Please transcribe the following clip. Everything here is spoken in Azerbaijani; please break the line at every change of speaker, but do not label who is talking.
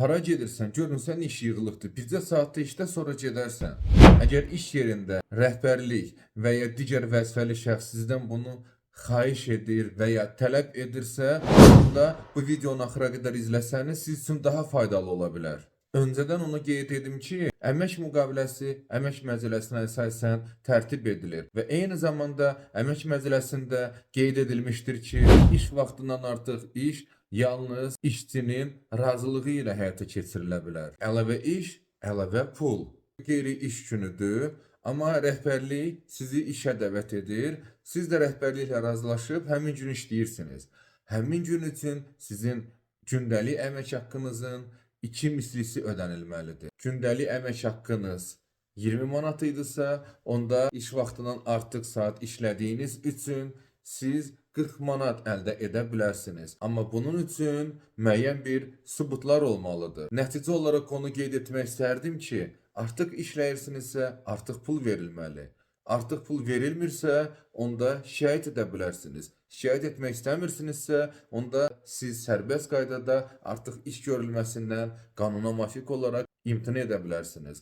Hara gedirsən, görünsən iş yığılıbdır. Bircə saatda işdə sonra gedərsən. Əgər iş yerində rəhbərlik və ya digər vəzifəli şəxs sizdən bunu xahiş edir və ya tələb edirsə, onda bu videonu axıra qədər izləsəniz siz üçün daha faydalı ola bilər. Öncədən onu qeyd edim ki, əmək müqaviləsi əmək məcəlləsinə əsasən tərtib edilir və eyni zamanda əmək məcəlləsində qeyd edilmişdir ki, iş vaxtından artıq iş yalnız işçinin razılığı ilə həyata keçirilə bilər. Əlavə iş, əlavə pul. Qeyri-iş günüdür, amma rəhbərlik sizi işə dəvət edir. Siz də rəhbərliklə razılaşıb həmin gün işləyirsiniz. Həmin gün üçün sizin gündəlik əmək haqqınızın 2 mislisi ödənilməlidir. Gündəlik əmək haqqınız 20 manat idisə, onda iş vaxtından artıq saat işlədiyiniz üçün siz 40 manat əldə edə bilərsiniz. Amma bunun üçün müəyyən bir sübutlar olmalıdır. Nəticə olaraq onu qeyd etmək istərdim ki, artıq işləyirsinizsə, artıq pul verilməli. Artıq pul verilmirsə, onda şikayət edə bilərsiniz. Şikayət etmək istəmirsinizsə, onda siz sərbəst qaydada artıq iş görülməsindən qanuna müvafiq olaraq imtina edə bilərsiniz.